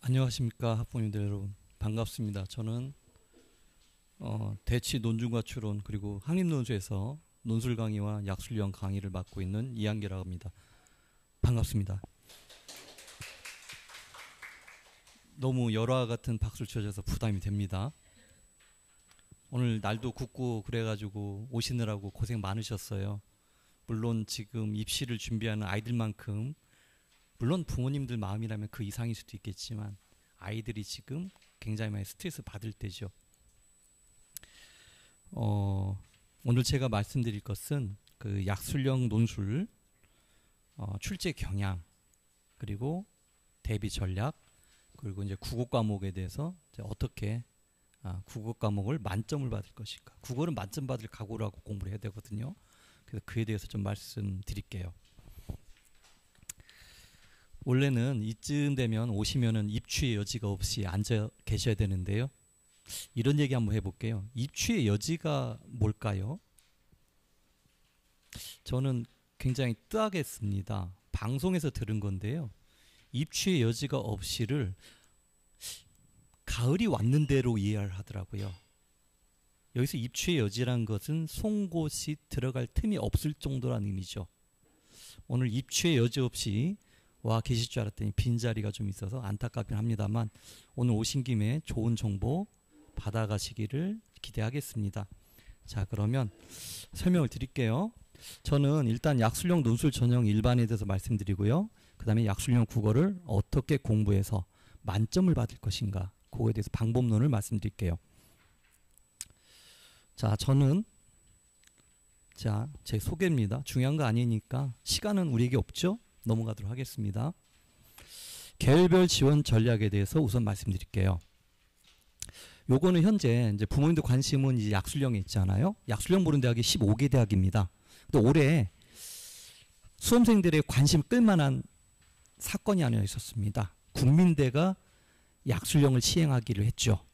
안녕하십니까 학부모님들 여러분, 반갑습니다. 저는 대치 논중과 추론 그리고 한림논술에서 논술 강의와 약술령 강의를 맡고 있는 이한계라고 합니다. 반갑습니다. 너무 열화 같은 박수를 쳐줘서 부담이 됩니다. 오늘 날도 굽고 그래가지고 오시느라고 고생 많으셨어요. 물론 지금 입시를 준비하는 아이들만큼, 물론 부모님들 마음이라면 그 이상일 수도 있겠지만 아이들이 지금 굉장히 많이 스트레스 받을 때죠. 오늘 제가 말씀드릴 것은 그 약술령 논술 출제 경향, 그리고 대비 전략, 그리고 이제 국어 과목에 대해서 이제 어떻게 국어 과목을 만점을 받을 것인가. 국어는 만점 받을 각오를 하고 공부를 해야 되거든요. 그래서 그에 대해서 좀 말씀드릴게요. 원래는 이쯤 되면 오시면은 입추의 여지가 없이 앉아 계셔야 되는데요. 이런 얘기 한번 해볼게요. 입추의 여지가 뭘까요? 저는 굉장히 뜨하겠습니다. 방송에서 들은 건데요. 입추의 여지가 없이를 가을이 왔는 대로 이해를 하더라고요. 여기서 입추의 여지란 것은 송곳이 들어갈 틈이 없을 정도라는 의미죠. 오늘 입추의 여지 없이 와 계실 줄 알았더니 빈자리가 좀 있어서 안타깝긴 합니다만 오늘 오신 김에 좋은 정보 받아가시기를 기대하겠습니다. 자, 그러면 설명을 드릴게요. 저는 일단 약술령 논술 전형 일반에 대해서 말씀드리고요. 그 다음에 약술령 국어를 어떻게 공부해서 만점을 받을 것인가, 그거에 대해서 방법론을 말씀드릴게요. 자, 저는 제 소개입니다. 중요한 거 아니니까 시간은 우리에게 없죠? 넘어가도록 하겠습니다. 계열별 지원 전략에 대해서 우선 말씀드릴게요. 요거는 현재 이제 부모님들 관심은 이제 약술령에 있잖아요. 약술령 보는 대학이 15개 대학입니다. 근데 올해 수험생들의 관심 끌만한 사건이 하나 있었습니다. 국민대가 약술령을 시행하기로 했죠.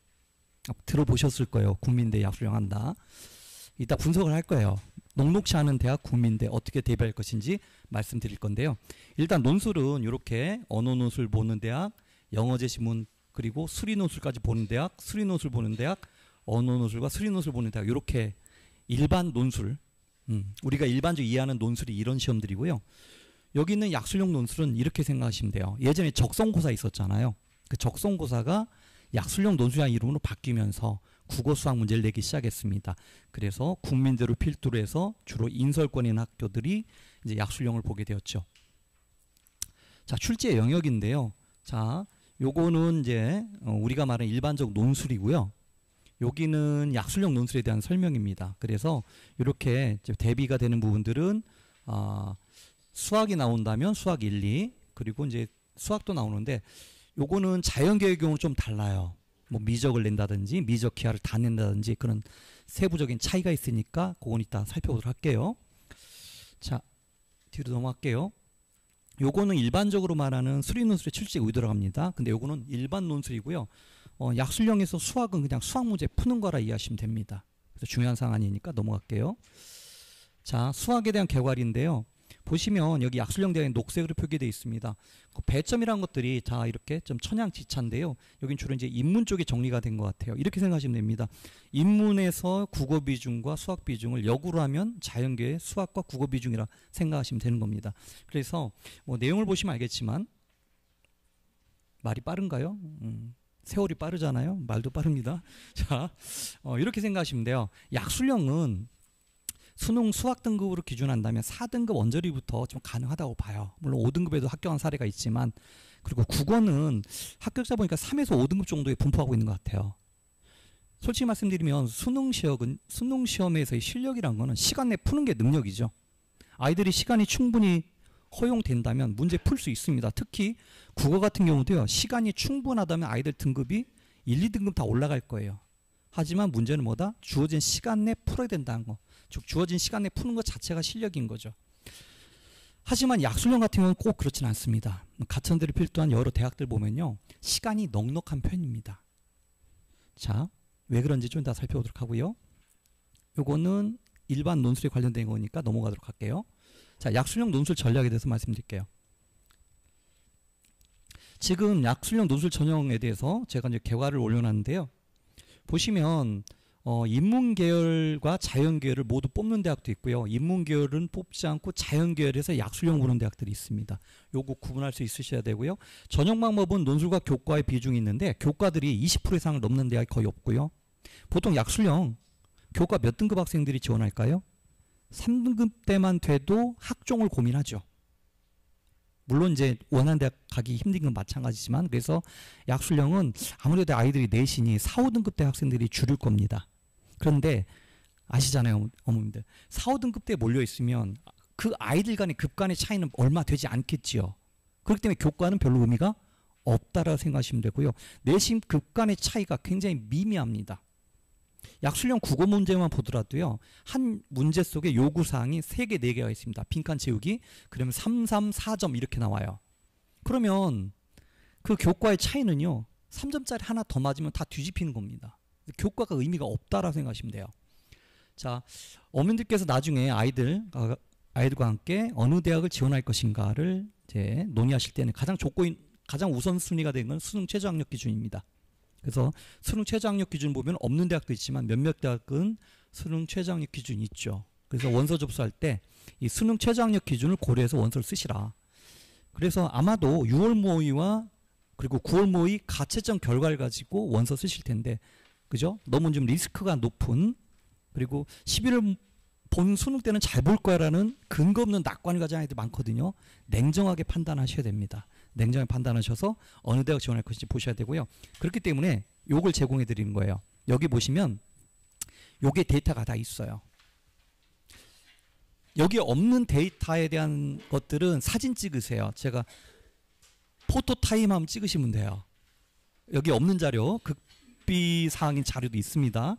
들어보셨을 거예요. 국민대 약술령 한다. 이따 분석을 할 거예요. 녹록치 않은 대학 국민대 어떻게 대비할 것인지 말씀드릴 건데요. 일단 논술은 이렇게 언어 논술 보는 대학, 영어 제시문, 그리고 수리 논술까지 보는 대학, 수리 논술 보는 대학, 언어 논술과 수리 논술 보는 대학, 이렇게 일반 논술, 우리가 일반적으로 이해하는 논술이 이런 시험들이고요. 여기 있는 약술령 논술은 이렇게 생각하시면 돼요. 예전에 적성고사 있었잖아요. 그 적성고사가 약술령 논술이라는 이름으로 바뀌면서 국어 수학 문제를 내기 시작했습니다. 그래서 국민대로 필두로 해서 주로 인설권에 있는 학교들이 이제 약술령을 보게 되었죠. 자, 출제 영역인데요. 자, 요거는 이제 우리가 말하는 일반적 논술이고요. 여기는 약술령 논술에 대한 설명입니다. 그래서 이렇게 대비가 되는 부분들은 수학이 나온다면 수학 1, 2, 그리고 이제 수학도 나오는데 요거는 자연계의 경우는 좀 달라요. 뭐 미적을 낸다든지 미적 기하를 다 낸다든지 그런 세부적인 차이가 있으니까 그건 이따 살펴보도록 할게요. 자, 뒤로 넘어갈게요. 요거는 일반적으로 말하는 수리 논술의 출제 의도라고 합니다. 근데 요거는 일반 논술이고요. 약술령에서 수학은 그냥 수학 문제 푸는 거라 이해하시면 됩니다. 그래서 중요한 사항 아니니까 넘어갈게요. 자, 수학에 대한 개괄인데요. 보시면 여기 약술령 대학에 녹색으로 표기되어 있습니다. 그 배점이라는 것들이 다 이렇게 좀 천양지차인데요. 여긴 주로 이제 인문 쪽에 정리가 된 것 같아요. 이렇게 생각하시면 됩니다. 인문에서 국어 비중과 수학 비중을 역으로 하면 자연계의 수학과 국어 비중이라 생각하시면 되는 겁니다. 그래서 뭐 내용을 보시면 알겠지만 말이 빠른가요? 세월이 빠르잖아요. 말도 빠릅니다. 자, 이렇게 생각하시면 돼요. 약술령은 수능 수학 등급으로 기준한다면 4등급 언저리부터 좀 가능하다고 봐요. 물론 5등급에도 합격한 사례가 있지만, 그리고 국어는 합격자 보니까 3에서 5등급 정도에 분포하고 있는 것 같아요. 솔직히 말씀드리면 수능 시험에서의 실력이란 거는 시간 내에 푸는 게 능력이죠. 아이들이 시간이 충분히 허용된다면 문제 풀 수 있습니다. 특히 국어 같은 경우도요. 시간이 충분하다면 아이들 등급이 1, 2등급 다 올라갈 거예요. 하지만 문제는 뭐다? 주어진 시간 내에 풀어야 된다는 거. 즉 주어진 시간 내에 푸는 것 자체가 실력인 거죠. 하지만 약술령 같은 경우는 꼭 그렇진 않습니다. 가천대를 필두한 여러 대학들 보면요. 시간이 넉넉한 편입니다. 자, 왜 그런지 좀 더 살펴보도록 하고요. 요거는 일반 논술에 관련된 거니까 넘어가도록 할게요. 자, 약술령 논술 전략에 대해서 말씀드릴게요. 지금 약술형 논술 전형에 대해서 제가 이제 개화를 올려놨는데요. 보시면 인문계열과 자연계열을 모두 뽑는 대학도 있고요. 인문계열은 뽑지 않고 자연계열에서 약술형 보는 대학들이 있습니다. 요거 구분할 수 있으셔야 되고요. 전형 방법은 논술과 교과의 비중이 있는데 교과들이 20% 이상을 넘는 대학이 거의 없고요. 보통 약술형 교과 몇 등급 학생들이 지원할까요? 3등급 때만 돼도 학종을 고민하죠. 물론 이제 원하는 대학 가기 힘든 건 마찬가지지만, 그래서 약술형은 아무래도 아이들이 내신이 4, 5등급 대 학생들이 줄일 겁니다. 그런데 아시잖아요, 어머님들. 4, 5등급 대 몰려 있으면 그 아이들 간의 급 간의 차이는 얼마 되지 않겠지요. 그렇기 때문에 교과는 별로 의미가 없다라고 생각하시면 되고요. 내신 급 간의 차이가 굉장히 미미합니다. 약술형 국어 문제만 보더라도요, 한 문제 속에 요구사항이 3개, 4개가 있습니다. 빈칸 채우기. 그러면 3, 3, 4점 이렇게 나와요. 그러면 그 교과의 차이는요, 3점짜리 하나 더 맞으면 다 뒤집히는 겁니다. 교과가 의미가 없다라고 생각하시면 돼요. 자, 어머님들께서 나중에 아이들과 함께 어느 대학을 지원할 것인가를 이제 논의하실 때는 가장 우선순위가 되는 건 수능 최저학력 기준입니다. 그래서 수능 최저학력 기준 보면 없는 대학도 있지만 몇몇 대학은 수능 최저학력 기준이 있죠. 그래서 원서 접수할 때 이 수능 최저학력 기준을 고려해서 원서를 쓰시라. 그래서 아마도 6월 모의와 그리고 9월 모의 가채점 결과를 가지고 원서 쓰실 텐데, 그죠? 너무 좀 리스크가 높은, 그리고 11월 본 수능 때는 잘 볼 거야라는 근거 없는 낙관을 가진 아이들 많거든요. 냉정하게 판단하셔야 됩니다. 냉정하게 판단하셔서 어느 대학 지원할 것인지 보셔야 되고요. 그렇기 때문에 요걸 제공해 드리는 거예요. 여기 보시면 요게 데이터가 다 있어요. 여기 없는 데이터에 대한 것들은 사진 찍으세요. 제가 포토타임 한번 찍으시면 돼요. 여기 없는 자료, 극비사항인 자료도 있습니다.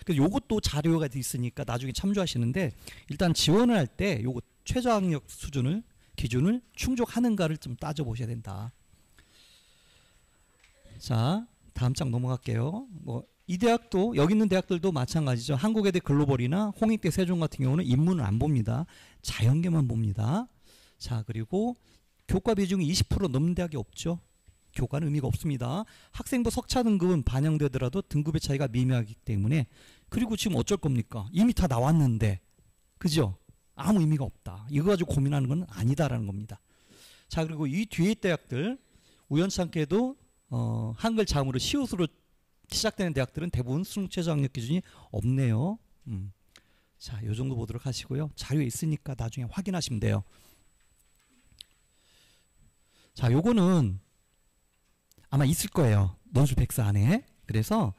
그래서 요것도 자료가 있으니까 나중에 참조하시는데, 일단 지원을 할 때 요거 최저학력 수준을 기준을 충족하는가를 좀 따져보셔야 된다. 자, 다음 장 넘어갈게요. 이 대학도, 여기 있는 대학들도 마찬가지죠. 한국외대 글로벌이나 홍익대 세종 같은 경우는 인문을 안 봅니다. 자연계만 봅니다. 자, 그리고 교과 비중이 20% 넘는 대학이 없죠. 교과는 의미가 없습니다. 학생부 석차 등급은 반영되더라도 등급의 차이가 미미하기 때문에, 그리고 지금 어쩔 겁니까? 이미 다 나왔는데, 그죠? 아무 의미가 없다. 이거 가지고 고민하는 건 아니다라는 겁니다. 자, 그리고 이 뒤에 대학들, 우연찮게도 한글 자음으로 시옷으로 시작되는 대학들은 대부분 수능 최저학력 기준이 없네요. 자, 요 정도 보도록 하시고요. 자료에 있으니까 나중에 확인하시면 돼요. 자, 요거는 아마 있을 거예요. 논술 백서 안에. 그래서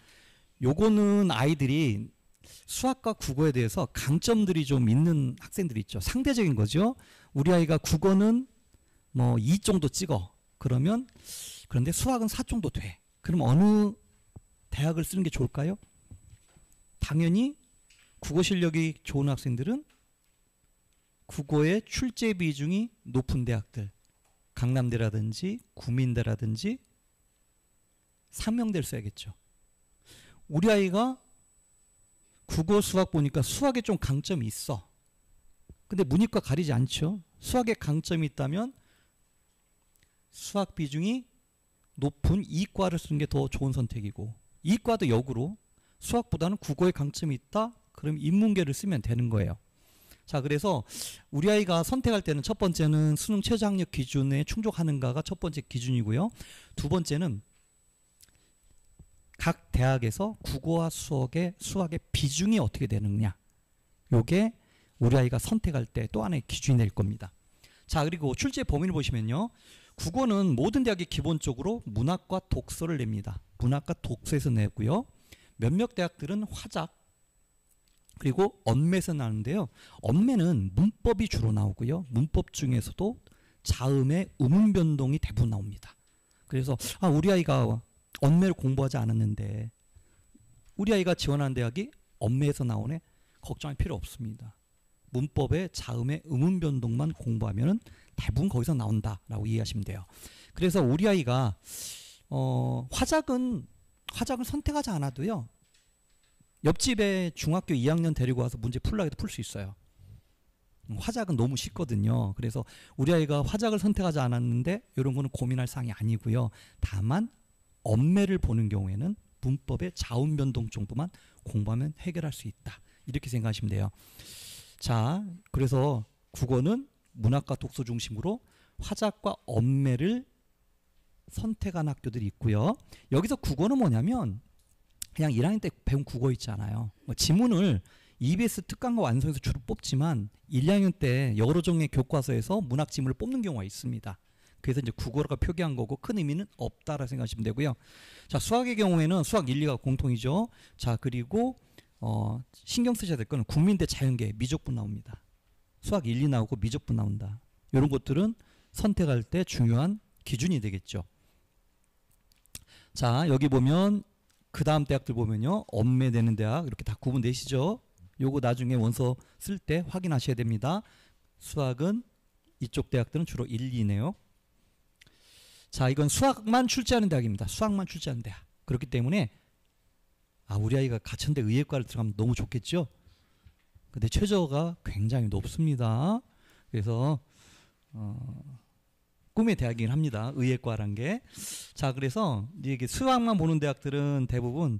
요거는 아이들이 수학과 국어에 대해서 강점들이 좀 있는 학생들이 있죠. 상대적인 거죠. 우리 아이가 국어는 뭐 2 정도 찍어. 그런데 수학은 4 정도 돼. 그럼 어느 대학을 쓰는 게 좋을까요? 당연히 국어 실력이 좋은 학생들은 국어의 출제 비중이 높은 대학들, 강남대라든지 구민대라든지 상명대를 써야겠죠. 우리 아이가 국어 수학 보니까 수학에 좀 강점이 있어. 근데 문이과 가리지 않죠. 수학에 강점이 있다면 수학 비중이 높은 이과를 쓰는 게 더 좋은 선택이고, 이과도 역으로 수학보다는 국어에 강점이 있다? 그럼 인문계를 쓰면 되는 거예요. 자, 그래서 우리 아이가 선택할 때는 첫 번째는 수능 최저학력 기준에 충족하는가가 첫 번째 기준이고요. 두 번째는 각 대학에서 국어와 수학의 비중이 어떻게 되느냐. 요게 우리 아이가 선택할 때 또 하나의 기준이 될 겁니다. 자, 그리고 출제 범위를 보시면요. 국어는 모든 대학이 기본적으로 문학과 독서를 냅니다. 문학과 독서에서 내고요. 몇몇 대학들은 화작, 그리고 언매에서 나오는데요. 언매는 문법이 주로 나오고요. 문법 중에서도 자음의 음운 변동이 대부분 나옵니다. 그래서 우리 아이가 언매를 공부하지 않았는데 우리 아이가 지원하는 대학이 언매에서 나오네? 걱정할 필요 없습니다. 문법의 자음의 음운 변동만 공부하면 대부분 거기서 나온다라고 이해하시면 돼요. 그래서 우리 아이가 화작을 선택하지 않아도요. 옆집에 중학교 2학년 데리고 와서 문제 풀라고 해도 풀 수 있어요. 화작은 너무 쉽거든요. 그래서 우리 아이가 화작을 선택하지 않았는데 이런 거는 고민할 사항이 아니고요. 다만 엄매를 보는 경우에는 문법의 자음 변동 정도만 공부하면 해결할 수 있다. 이렇게 생각하시면 돼요. 자, 그래서 국어는 문학과 독서 중심으로 화작과 엄매를 선택한 학교들이 있고요. 여기서 국어는 뭐냐면 그냥 1학년 때 배운 국어 있잖아요. 지문을 EBS 특강과 완성에서 주로 뽑지만 1, 2학년 때 여러 종의 교과서에서 문학 지문을 뽑는 경우가 있습니다. 그래서 이제 국어가 표기한 거고 큰 의미는 없다라 생각하시면 되고요. 자, 수학의 경우에는 수학 1, 2가 공통이죠. 자, 그리고 신경 쓰셔야 될 거는 국민대 자연계 미적분 나옵니다. 수학 1, 2 나오고 미적분 나온다. 이런 것들은 선택할 때 중요한 기준이 되겠죠. 자, 여기 보면 그 다음 대학들 보면요. 엄매되는 대학 이렇게 다 구분되시죠. 요거 나중에 원서 쓸 때 확인하셔야 됩니다. 수학은 이쪽 대학들은 주로 1, 2네요. 자, 이건 수학만 출제하는 대학입니다. 수학만 출제하는 대학. 그렇기 때문에 우리 아이가 가천대 의예과를 들어가면 너무 좋겠죠. 근데 최저가 굉장히 높습니다. 그래서 꿈의 대학이긴 합니다. 의예과란 게. 자, 그래서 이게 수학만 보는 대학들은 대부분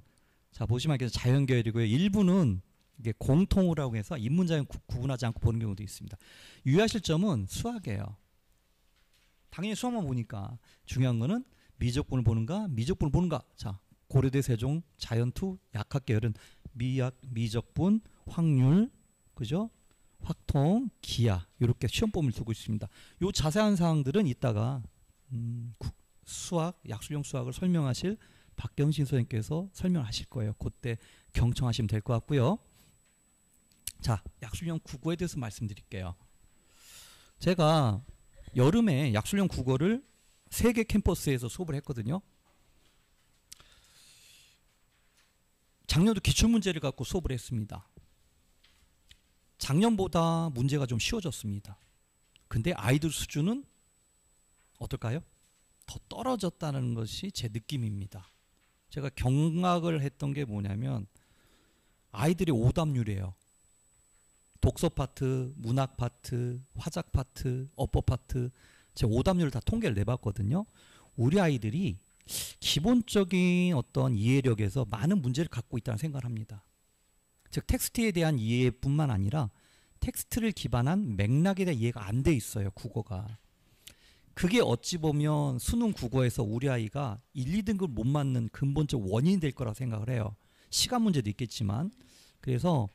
자, 보시면 이렇게 자연계열이고요. 일부는 이게 공통으로 해서 인문자연 구분하지 않고 보는 경우도 있습니다. 유의하실 점은 수학이에요. 당연히 수학만 보니까 중요한 거는 미적분을 보는가, 미적분을 보는가. 자, 고려대 세종 자연2 약학계열은 미약, 미적분, 확률, 그죠? 확통, 기하 이렇게 시험범위를 두고 있습니다. 요 자세한 사항들은 이따가 수학, 약술용 수학을 설명하실 박경신 선생님께서 설명하실 거예요. 그때 경청하시면 될 것 같고요. 자, 약술용 국어에 대해서 말씀드릴게요. 제가 여름에 약술용 국어를 3개 캠퍼스에서 수업을 했거든요. 작년도 기출문제를 갖고 수업을 했습니다. 작년보다 문제가 좀 쉬워졌습니다. 근데 아이들 수준은 어떨까요? 더 떨어졌다는 것이 제 느낌입니다. 제가 경악을 했던 게 뭐냐면 아이들이 오답률이에요. 독서 파트, 문학 파트, 화작 파트, 어법 파트 제가 오답률을 다 통계를 내봤거든요. 우리 아이들이 기본적인 어떤 이해력에서 많은 문제를 갖고 있다는 생각을 합니다. 즉 텍스트에 대한 이해뿐만 아니라 텍스트를 기반한 맥락에 대한 이해가 안 돼 있어요. 국어가. 그게 어찌 보면 수능 국어에서 우리 아이가 1, 2등급 못 맞는 근본적 원인이 될 거라고 생각을 해요. 시간 문제도 있겠지만. 그래서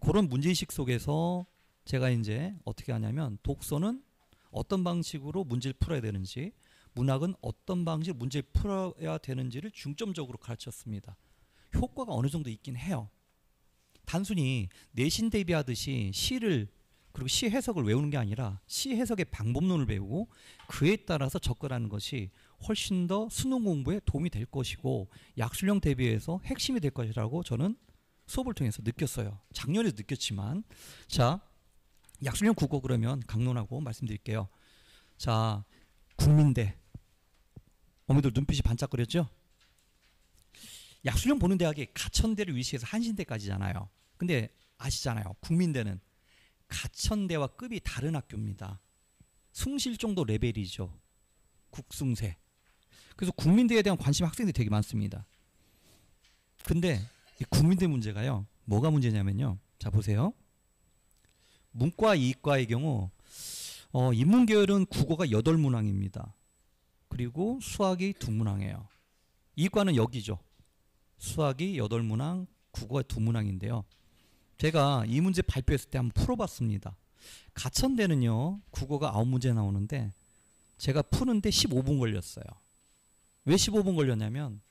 그런 문제의식 속에서 제가 이제 어떻게 하냐면 독서는 어떤 방식으로 문제를 풀어야 되는지, 문학은 어떤 방식으로 문제를 풀어야 되는지를 중점적으로 가르쳤습니다. 효과가 어느 정도 있긴 해요. 단순히 내신 대비하듯이 시를 그리고 시 해석을 외우는 게 아니라 시 해석의 방법론을 배우고 그에 따라서 접근하는 것이 훨씬 더 수능 공부에 도움이 될 것이고 약술형 대비해서 핵심이 될 것이라고 저는 수업을 통해서 느꼈어요. 작년에도 느꼈지만. 자, 약술형 국어 그러면 강론하고 말씀드릴게요. 자, 국민대. 어머니들 눈빛이 반짝거렸죠? 약술형 보는 대학이 가천대를 위시해서 한신대까지잖아요. 근데 아시잖아요. 국민대는 가천대와 급이 다른 학교입니다. 숭실 정도 레벨이죠. 국숭세. 그래서 국민대에 대한 관심 학생들이 되게 많습니다. 근데 이 국민대 문제가요. 뭐가 문제냐면요. 자, 보세요. 문과, 이과의 경우 인문계열은 국어가 8문항입니다. 그리고 수학이 2문항이에요. 이과는 여기죠. 수학이 8문항, 국어가 2문항인데요. 제가 이 문제 발표했을 때 한번 풀어봤습니다. 가천대는요. 국어가 9문제 나오는데 제가 푸는데 15분 걸렸어요. 왜 15분 걸렸냐면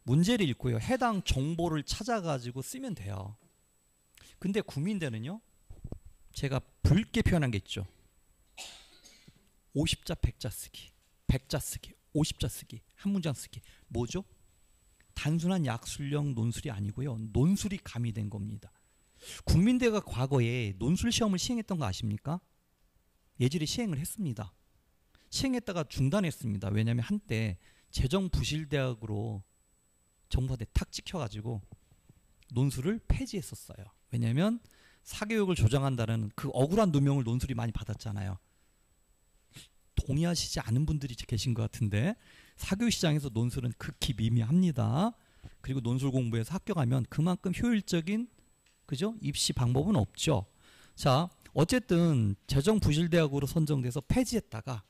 문제를 읽고요. 해당 정보를 찾아가지고 쓰면 돼요. 근데 국민대는요. 제가 붉게 표현한 게 있죠. 50자 100자 쓰기, 100자 쓰기, 50자 쓰기, 한 문장 쓰기. 뭐죠? 단순한 약술형 논술이 아니고요. 논술이 가미된 겁니다. 국민대가 과거에 논술 시험을 시행했던 거 아십니까? 예절에 시행을 했습니다. 시행했다가 중단했습니다. 왜냐하면 한때 재정부실대학으로 정부한테 탁 찍혀가지고 논술을 폐지했었어요. 왜냐하면 사교육을 조장한다는 그 억울한 누명을 논술이 많이 받았잖아요. 동의하시지 않은 분들이 계신 것 같은데 사교육 시장에서 논술은 극히 미미합니다. 그리고 논술 공부에서 합격하면 그만큼 효율적인 그죠? 입시 방법은 없죠. 자, 어쨌든 재정 부실대학으로 선정돼서 폐지했다가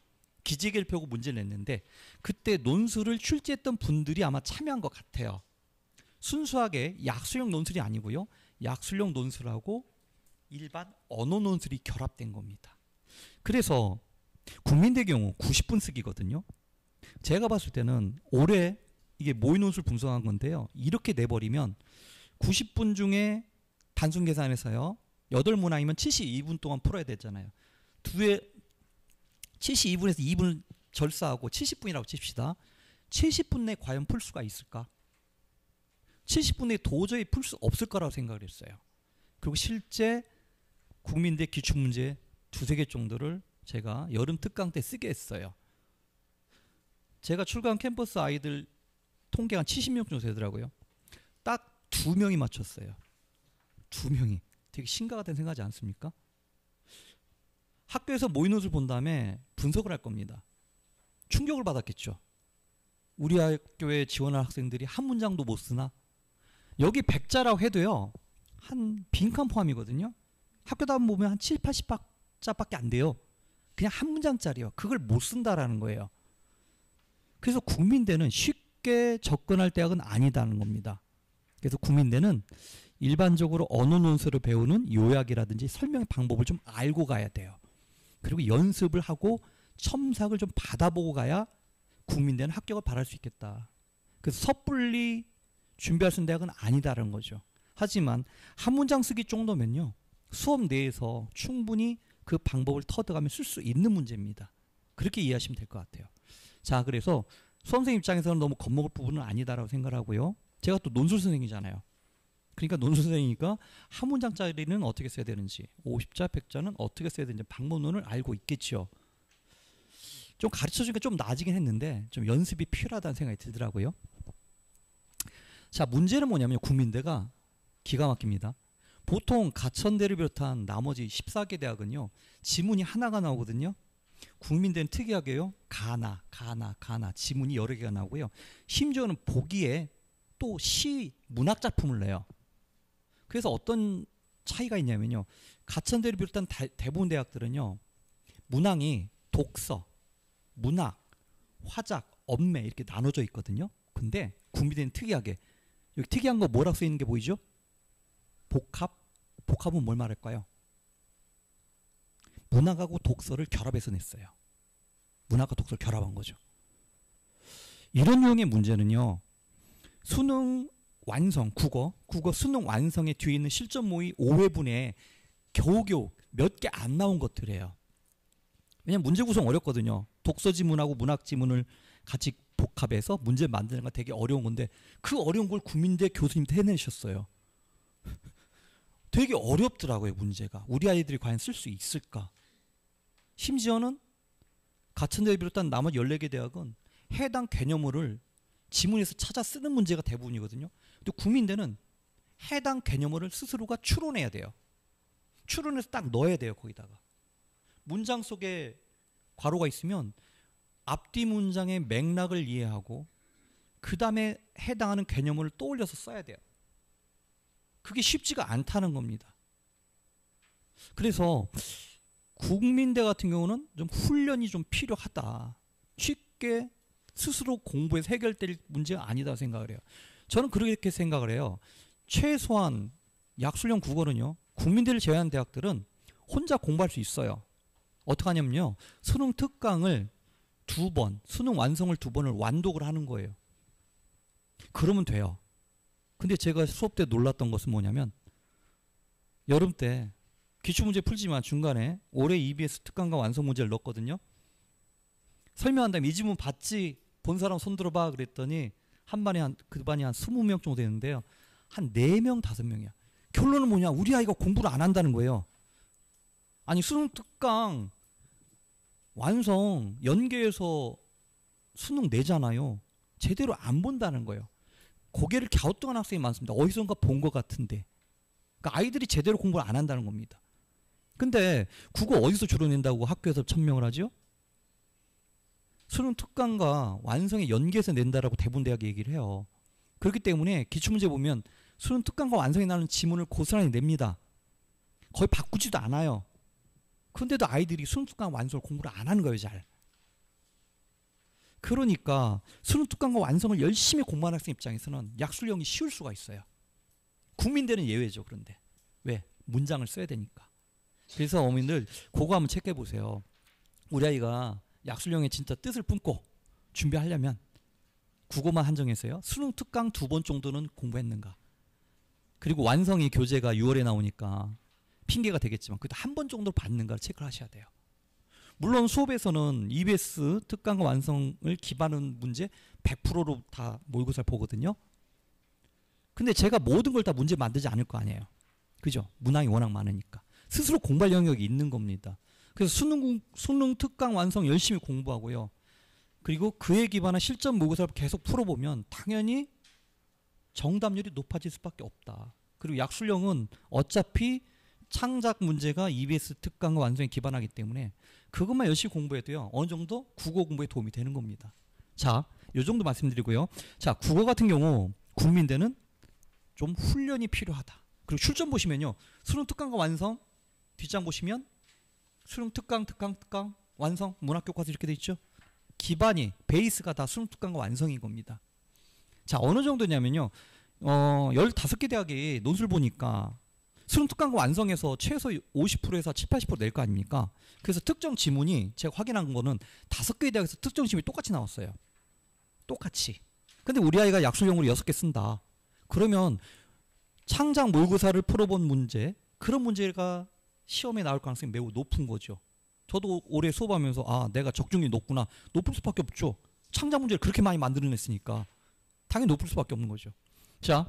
기재개표하고 문제를 냈는데 그때 논술을 출제했던 분들이 아마 참여한 것 같아요. 순수하게 약술형 논술이 아니고요. 약술형 논술하고 일반 언어 논술이 결합된 겁니다. 그래서 국민대 경우 90분 쓰기거든요. 제가 봤을 때는 올해 이게 모의 논술 분석한 건데요. 이렇게 내버리면 90분 중에 단순 계산해서요. 8문항이면 72분 동안 풀어야 되잖아요. 72분에서 2분을 절사하고 70분이라고 칩시다. 70분 내에 과연 풀 수가 있을까? 70분 내에 도저히 풀 수 없을 거라고 생각을 했어요. 그리고 실제 국민대 기출문제 2-3개 정도를 제가 여름 특강 때 쓰게 했어요. 제가 출간 캠퍼스 아이들 통계가 한 70명 정도 되더라고요. 딱 2명이 맞췄어요. 2명이. 되게 심각하다는 생각하지 않습니까? 학교에서 모의 논술 본 다음에 분석을 할 겁니다. 충격을 받았겠죠. 우리 학교에 지원할 학생들이 한 문장도 못 쓰나? 여기 100자라고 해도요. 한 빈칸 포함이거든요. 학교 다음 보면 한 7, 80자밖에 안 돼요. 그냥 한 문장짜리요. 그걸 못 쓴다라는 거예요. 그래서 국민대는 쉽게 접근할 대학은 아니다는 겁니다. 그래서 국민대는 일반적으로 언어 논술을 배우는 요약이라든지 설명의 방법을 좀 알고 가야 돼요. 그리고 연습을 하고 첨삭을 좀 받아보고 가야 국민대는 합격을 바랄 수 있겠다. 그래서 섣불리 준비할 수 있는 대학은 아니다라는 거죠. 하지만 한 문장 쓰기 정도면요. 수업 내에서 충분히 그 방법을 터득하며 쓸 수 있는 문제입니다. 그렇게 이해하시면 될 것 같아요. 자, 그래서 수험생 입장에서는 너무 겁먹을 부분은 아니다라고 생각하고요. 제가 또 논술 선생님이잖아요. 그러니까 논술 선생이니까 한 문장짜리는 어떻게 써야 되는지 50자, 100자는 어떻게 써야 되는지 방법론을 알고 있겠죠. 좀 가르쳐주니까 좀 나아지긴 했는데 좀 연습이 필요하다는 생각이 들더라고요. 자, 문제는 뭐냐면 국민대가 기가 막힙니다. 보통 가천대를 비롯한 나머지 14개 대학은요. 지문이 하나가 나오거든요. 국민대는 특이하게요. 가나 지문이 여러 개가 나오고요. 심지어는 보기에 또 시 문학작품을 내요. 그래서 어떤 차이가 있냐면요. 가천대를 비롯한 대부분 대학들은요. 문항이 독서, 문학, 화작, 엄매 이렇게 나눠져 있거든요. 근데 국민대는 특이하게 여기 특이한 거 뭐라고 써 있는 게 보이죠? 복합은 뭘 말할까요? 문학하고 독서를 결합해서 냈어요. 문학과 독서를 결합한 거죠. 이런 유형의 문제는요. 수능 완성, 국어 수능 완성의 뒤에 있는 실전 모의 5회분에 겨우겨우 몇 개 안 나온 것들이에요. 왜냐면 문제 구성 어렵거든요. 독서 지문하고 문학 지문을 같이 복합해서 문제 만드는 건 되게 어려운 건데 그 어려운 걸 국민대 교수님도 해내셨어요. 되게 어렵더라고요, 문제가. 우리 아이들이 과연 쓸 수 있을까? 심지어는 가천대를 비롯한 나머지 14개 대학은 해당 개념어를 지문에서 찾아 쓰는 문제가 대부분이거든요. 근데 국민대는 해당 개념어를 스스로가 추론해야 돼요. 추론해서 딱 넣어야 돼요, 거기다가. 문장 속에 괄호가 있으면 앞뒤 문장의 맥락을 이해하고 그 다음에 해당하는 개념어를 떠올려서 써야 돼요. 그게 쉽지가 않다는 겁니다. 그래서 국민대 같은 경우는 좀 훈련이 좀 필요하다. 쉽게 스스로 공부해서 해결될 문제가 아니다 생각을 해요. 저는 그렇게 생각을 해요. 최소한 약술형 국어는요. 국민대를 제외한 대학들은 혼자 공부할 수 있어요. 어떻게 하냐면요. 수능 특강을 2번, 수능 완성을 2번을 완독을 하는 거예요. 그러면 돼요. 근데 제가 수업 때 놀랐던 것은 뭐냐면 여름 때 기출문제 풀지만 중간에 올해 EBS 특강과 완성 문제를 넣었거든요. 설명한 다음에 이 지문 봤지? 본 사람 손 들어봐 그랬더니 그 반이 한 20명 정도 되는데요. 한 4명, 5명이야. 결론은 뭐냐? 우리 아이가 공부를 안 한다는 거예요. 아니 수능 특강 완성 연계해서 수능 내잖아요. 제대로 안 본다는 거예요. 고개를 갸우뚱한 학생이 많습니다. 어디선가 본 것 같은데. 그러니까 아이들이 제대로 공부를 안 한다는 겁니다. 근데 국어 어디서 주로 낸다고 학교에서 천명을 하죠? 수능 특강과 완성의 연계에서 낸다라고 대부분 대학이 얘기를 해요. 그렇기 때문에 기출문제 보면 수능 특강과 완성에 나오는 지문을 고스란히 냅니다. 거의 바꾸지도 않아요. 그런데도 아이들이 수능 특강 완성을 공부를 안 하는 거예요, 잘. 그러니까 수능 특강과 완성을 열심히 공부하는 학생 입장에서는 약술형이 쉬울 수가 있어요. 국민대는 예외죠. 그런데 왜? 문장을 써야 되니까. 그래서 어머님들 그거 한번 체크해 보세요. 우리 아이가 약술형의 진짜 뜻을 품고 준비하려면 국어만 한정해서요. 수능 특강 2번 정도는 공부했는가. 그리고 완성이 교재가 6월에 나오니까 핑계가 되겠지만 그래도 한 번 정도 받는가를 체크를 하셔야 돼요. 물론 수업에서는 EBS 특강과 완성을 기반한 문제 100%로 다 모의고사를 보거든요. 근데 제가 모든 걸 다 문제 만들지 않을 거 아니에요. 그죠? 문항이 워낙 많으니까. 스스로 공부할 영역이 있는 겁니다. 그래서 수능 특강 완성 열심히 공부하고요. 그리고 그에 기반한 실전 모의고사를 계속 풀어보면 당연히 정답률이 높아질 수밖에 없다. 그리고 약술형은 어차피 창작 문제가 EBS 특강과 완성에 기반하기 때문에 그것만 열심히 공부해도요. 어느 정도 국어 공부에 도움이 되는 겁니다. 자, 요 정도 말씀드리고요. 자, 국어 같은 경우 국민대는 좀 훈련이 필요하다. 그리고 출전 보시면요. 수능 특강과 완성 뒷장 보시면 수능 특강 완성 문학교과서 이렇게 돼 있죠. 기반이 베이스가 다 수능 특강과 완성인 겁니다. 자, 어느 정도냐면요. 15개 대학이 논술 보니까 수능 특강과 완성에서 최소 50%에서 70-80% 낼 거 아닙니까? 그래서 특정 지문이 제가 확인한 거는 5개 대학에서 특정 지문이 똑같이 나왔어요. 똑같이. 근데 우리 아이가 약술형으로 6개 쓴다. 그러면 창작 모의고사를 풀어본 문제, 그런 문제가 시험에 나올 가능성이 매우 높은 거죠. 저도 올해 수업하면서 아, 내가 적중률이 높구나. 높을 수밖에 없죠. 창작 문제를 그렇게 많이 만들어냈으니까 당연히 높을 수밖에 없는 거죠. 자,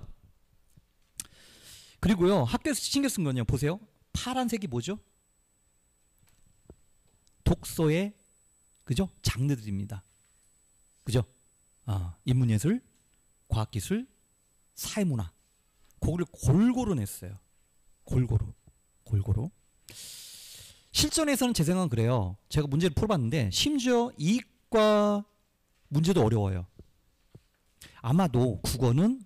그리고요. 학교에서 신경 쓴 거는요. 보세요. 파란색이 뭐죠? 독서의 그죠? 장르들입니다. 그죠? 인문예술, 과학기술, 사회문화. 그거를 골고루 냈어요. 골고루. 실전에서는 제 생각은 그래요. 제가 문제를 풀어봤는데 심지어 이과 문제도 어려워요. 아마도 국어는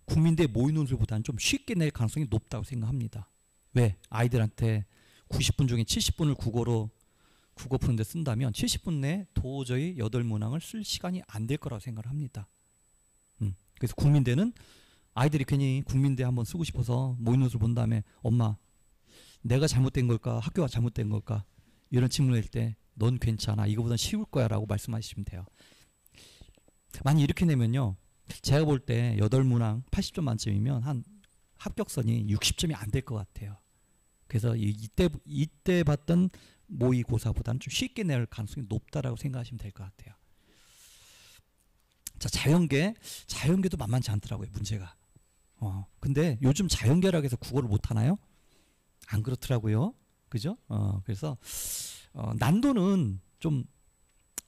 국민대 모의논술보다는 좀 쉽게 낼 가능성이 높다고 생각합니다. 왜? 아이들한테 90분 중에 70분을 국어 푸는데 쓴다면 70분 내에 도저히 8문항을 쓸 시간이 안 될 거라고 생각을 합니다. 그래서 국민대는 아이들이 괜히 국민대 한번 쓰고 싶어서 모의논술 본 다음에 엄마 내가 잘못된 걸까? 학교가 잘못된 걸까? 이런 질문을 할 때 넌 괜찮아. 이거보단 쉬울 거야 라고 말씀하시면 돼요. 만약 이렇게 내면요. 제가 볼 때 8문항 80점 만점이면 한 합격선이 60점이 안 될 것 같아요. 그래서 이때 봤던 모의고사보다는 좀 쉽게 낼 가능성이 높다라고 생각하시면 될 것 같아요. 자, 자연계도 만만치 않더라고요, 문제가. 근데 요즘 자연계라고 해서 국어를 못 하나요? 안 그렇더라고요. 그죠? 그래서 난도는 좀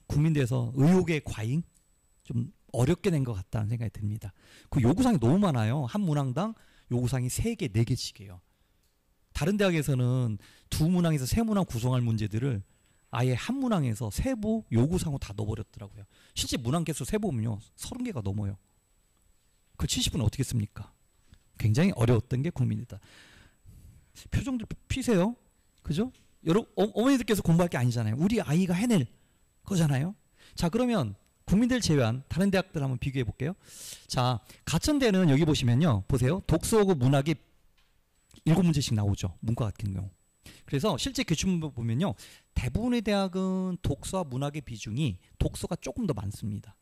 국민대에서 의혹의 과잉 좀 어렵게 낸 것 같다는 생각이 듭니다. 그 요구사항이 너무 많아요. 한 문항당 요구사항이 3개, 4개씩이에요. 다른 대학에서는 2문항에서 3문항 구성할 문제들을 아예 한 문항에서 세부 요구사항으로 다 넣어버렸더라고요. 실제 문항 개수 세보면요. 30개가 넘어요. 그 70분은 어떻게 씁니까? 굉장히 어려웠던 게 국민이다. 표정들 피세요. 그죠? 어머니들께서 공부할 게 아니잖아요. 우리 아이가 해낼 거잖아요. 자, 그러면 국민대를 제외한 다른 대학들 한번 비교해 볼게요. 자, 가천대는 여기 보시면요. 보세요. 독서하고 문학이 7문제씩 나오죠. 문과 같은 경우. 그래서 실제 기출문법 보면요. 대부분의 대학은 독서와 문학의 비중이 독서가 조금 더 많습니다.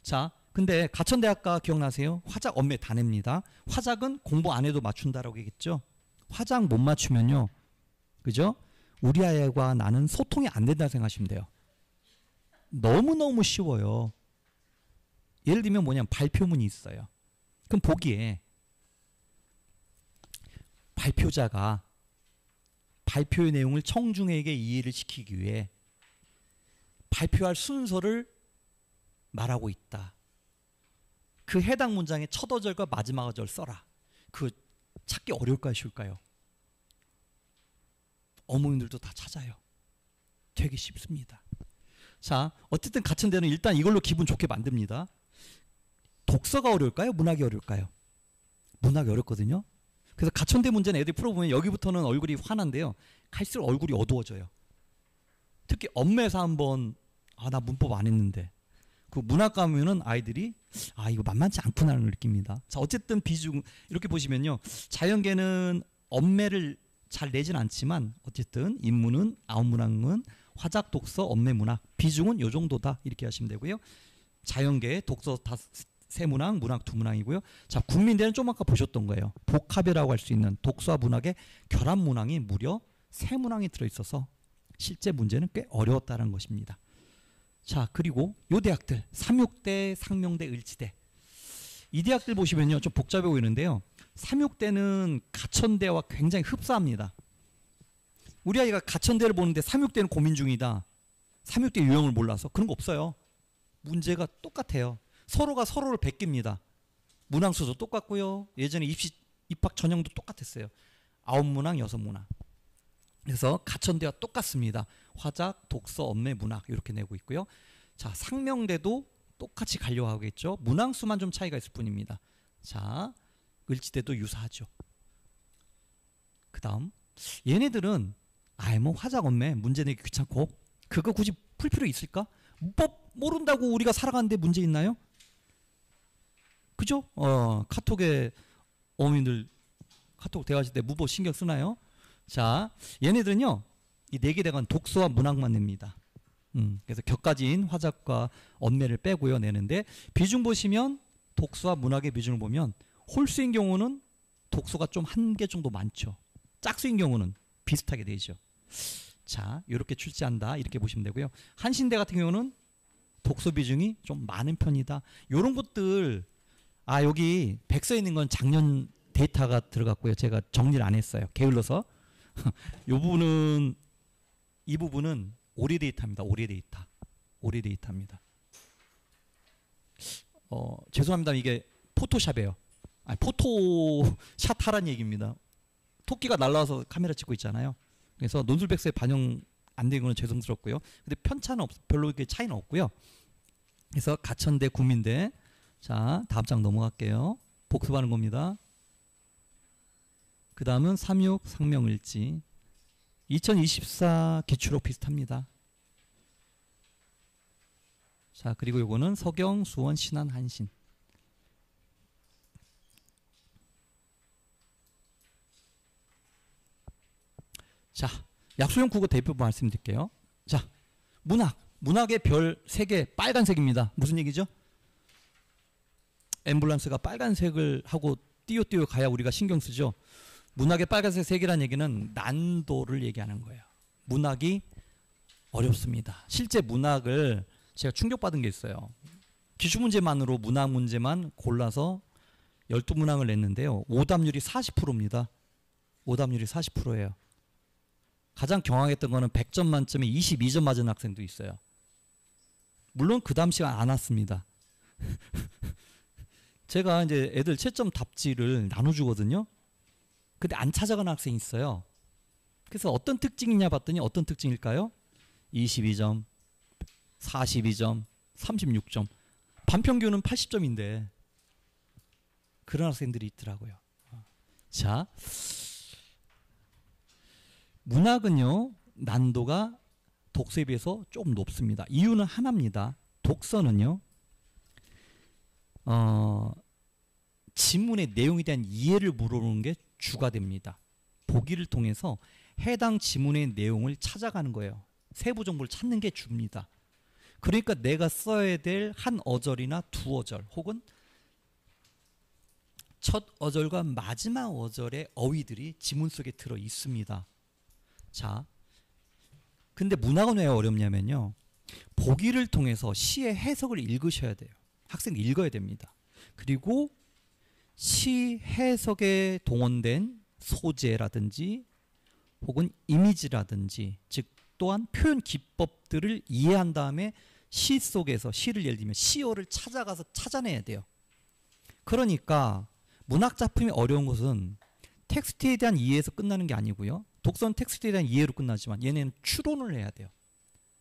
자, 근데 가천대학가 기억나세요? 화작 엄매 다 냅니다. 화작은 공부 안 해도 맞춘다라고 얘기했죠. 화작 못 맞추면요. 그죠? 우리 아이와 나는 소통이 안 된다고 생각하시면 돼요. 너무너무 쉬워요. 예를 들면 뭐냐면 발표문이 있어요. 그럼 보기에 발표자가 발표의 내용을 청중에게 이해를 시키기 위해 발표할 순서를 말하고 있다. 그 해당 문장의 첫 어절과 마지막 어절 써라. 그 찾기 어려울까요, 쉬울까요? 어머님들도 다 찾아요. 되게 쉽습니다. 자, 어쨌든 가천대는 일단 이걸로 기분 좋게 만듭니다. 독서가 어려울까요? 문학이 어려울까요? 문학이 어렵거든요. 그래서 가천대 문제는 애들이 풀어보면 여기부터는 얼굴이 환한데요. 갈수록 얼굴이 어두워져요. 특히 엄매사 한번 나 문법 안 했는데 그 문학 가면은 아이들이 이거 만만치 않구나를 느낍니다. 자, 어쨌든 비중 이렇게 보시면요. 자연계는 엄매를 잘 내진 않지만 어쨌든 인문은 아웃문학은 화작, 독서, 엄매, 문학 비중은 요 정도다 이렇게 하시면 되고요. 자연계 독서 다 세 문항, 문학 두 문항이고요. 자, 국민대는 좀 아까 보셨던 거예요. 복합이라고 할 수 있는 독서와 문학의 결합 문항이 무려 세 문항이 들어있어서 실제 문제는 꽤 어려웠다는 것입니다. 자, 그리고 요 대학들 삼육대, 상명대, 을지대 이 대학들 보시면요 좀 복잡해 보이는데요. 삼육대는 가천대와 굉장히 흡사합니다. 우리 아이가 가천대를 보는데 삼육대는 고민 중이다. 삼육대 유형을 몰라서 그런 거 없어요. 문제가 똑같아요. 서로가 서로를 베낍니다. 문항수도 똑같고요. 예전에 입학 전형도 똑같았어요. 9문항, 6문항. 그래서 가천대와 똑같습니다. 화작, 독서, 엄매, 문학 이렇게 내고 있고요. 자, 상명대도 똑같이 가려고 하겠죠. 문항수만 좀 차이가 있을 뿐입니다. 자, 을지대도 유사하죠. 그 다음 얘네들은 뭐 화작, 엄매 문제 내기 귀찮고 그거 굳이 풀 필요 있을까? 문법 모른다고 우리가 살아가는데 문제 있나요? 그죠? 카톡에 어머님들 카톡 대화하실 때 문법 신경 쓰나요? 자, 얘네들은요 이 4개 대관 독서와 문학만 냅니다. 그래서 격가지인 화작과 엄매를 빼고요 내는데 비중 보시면 독서와 문학의 비중을 보면 홀수인 경우는 독서가 좀 한 개 정도 많죠. 짝수인 경우는 비슷하게 되죠. 자, 이렇게 출제한다 이렇게 보시면 되고요. 한신대 같은 경우는 독서 비중이 좀 많은 편이다. 이런 것들 여기 백서에 있는 건 작년 데이터가 들어갔고요. 제가 정리를 안 했어요. 게을러서. 이 부분은 올해 데이터입니다. 올해 데이터입니다. 죄송합니다. 이게 포토샵이에요. 포토샵 하란 얘기입니다. 토끼가 날라와서 카메라 찍고 있잖아요. 그래서 논술백서에 반영 안 된 거는 죄송스럽고요. 근데 편차는 별로 이렇게 차이는 없고요. 그래서 가천대, 국민대. 자, 다음 장 넘어갈게요. 복습하는 겁니다. 그 다음은 삼육, 상명, 을지. 2024 기출로 비슷합니다. 자, 그리고 요거는 서경, 수원, 신안, 한신. 자, 약소형 국어 대표 말씀드릴게요. 자, 문학의 별 3개 빨간색입니다. 무슨 얘기죠? 앰뷸런스가 빨간색을 하고 띄어띄어 가야 우리가 신경 쓰죠. 문학의 빨간색 3개란 얘기는 난도를 얘기하는 거예요. 문학이 어렵습니다. 실제 문학을 제가 충격받은 게 있어요. 기출문제만으로 문학 문제만 골라서 12문항을 냈는데요. 오답률이 40%입니다. 오답률이 40%예요. 가장 경악했던 거는 100점 만점에 22점 맞은 학생도 있어요. 물론 그 다음 시간 안 왔습니다. 제가 이제 애들 채점 답지를 나눠주거든요. 근데 안 찾아가는 학생이 있어요. 그래서 어떤 특징이냐 봤더니 어떤 특징일까요? 22점, 42점, 36점. 반평균은 80점인데 그런 학생들이 있더라고요. 자, 문학은요 난도가 독서에 비해서 조금 높습니다. 이유는 하나입니다. 독서는요 지문의 내용에 대한 이해를 물어보는 게 주가 됩니다. 보기를 통해서 해당 지문의 내용을 찾아가는 거예요. 세부 정보를 찾는 게 주입니다. 그러니까 내가 써야 될 한 어절이나 두 어절 혹은 첫 어절과 마지막 어절의 어휘들이 지문 속에 들어 있습니다. 자, 근데 문학은 왜 어렵냐면요. 보기를 통해서 시의 해석을 읽으셔야 돼요. 학생이 읽어야 됩니다. 그리고 시 해석에 동원된 소재라든지 혹은 이미지라든지 즉 또한 표현 기법들을 이해한 다음에 시 속에서 시를 예를 들면 시어를 찾아가서 찾아내야 돼요. 그러니까 문학 작품이 어려운 것은 텍스트에 대한 이해에서 끝나는 게 아니고요. 독서는 텍스트에 대한 이해로 끝나지만 얘네는 추론을 해야 돼요.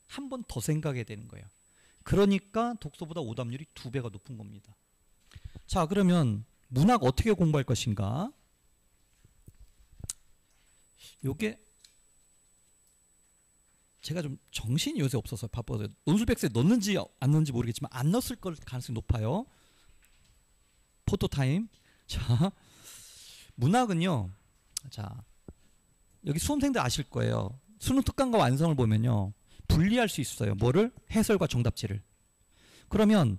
한 번 더 생각해야 되는 거예요. 그러니까 독서보다 오답률이 2배가 높은 겁니다. 자, 그러면 문학 어떻게 공부할 것인가? 요게 제가 좀 정신이 요새 없어서 바빠서 논술백서에 넣는지 안 넣는지 모르겠지만 안 넣었을 걸 가능성이 높아요. 포토타임. 자, 문학은요. 자, 여기 수험생들 아실 거예요. 수능 특강과 완성을 보면요. 분리할 수 있어요. 뭐를? 해설과 정답지를. 그러면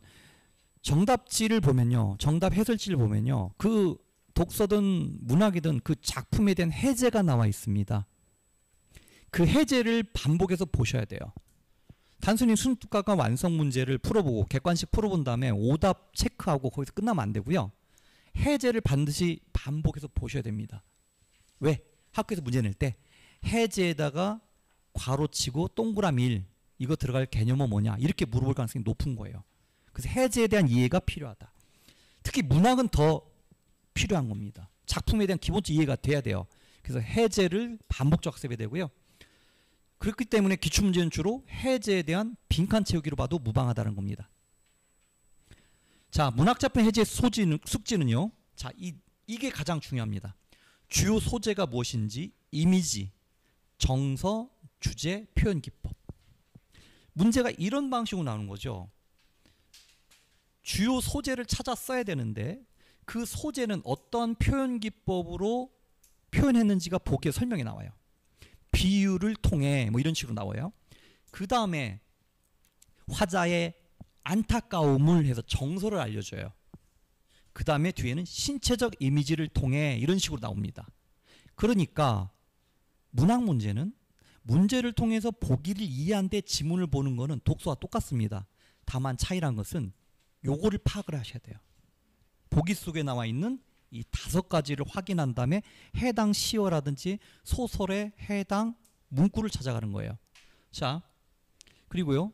정답지를 보면요. 정답 해설지를 보면요. 그 독서든 문학이든 그 작품에 대한 해제가 나와 있습니다. 그 해제를 반복해서 보셔야 돼요. 단순히 수능 특강과 완성 문제를 풀어보고 객관식 풀어본 다음에 오답 체크하고 거기서 끝나면 안 되고요. 해제를 반드시 반복해서 보셔야 됩니다. 왜? 학교에서 문제 낼 때 해제에다가 괄호치고 동그라미 1 이거 들어갈 개념은 뭐냐 이렇게 물어볼 가능성이 높은 거예요. 그래서 해제에 대한 이해가 필요하다. 특히 문학은 더 필요한 겁니다. 작품에 대한 기본적 이해가 돼야 돼요. 그래서 해제를 반복적으로 학습해야 되고요. 그렇기 때문에 기출문제는 주로 해제에 대한 빈칸 채우기로 봐도 무방하다는 겁니다. 자, 문학작품 해제 숙지는요. 자, 이게 가장 중요합니다. 주요 소재가 무엇인지, 이미지, 정서, 주제, 표현 기법. 문제가 이런 방식으로 나오는 거죠. 주요 소재를 찾아 써야 되는데 그 소재는 어떤 표현 기법으로 표현했는지가 보기에 설명이 나와요. 비유를 통해 뭐 이런 식으로 나와요. 그 다음에 화자의 안타까움을 해서 정서를 알려줘요. 그 다음에 뒤에는 신체적 이미지를 통해 이런 식으로 나옵니다. 그러니까 문학 문제는 문제를 통해서 보기를 이해한데 지문을 보는 거는 독서와 똑같습니다. 다만 차이란 것은 요거를 파악을 하셔야 돼요. 보기 속에 나와 있는 이 5가지를 확인한 다음에 해당 시어라든지 소설의 해당 문구를 찾아가는 거예요. 자, 그리고요.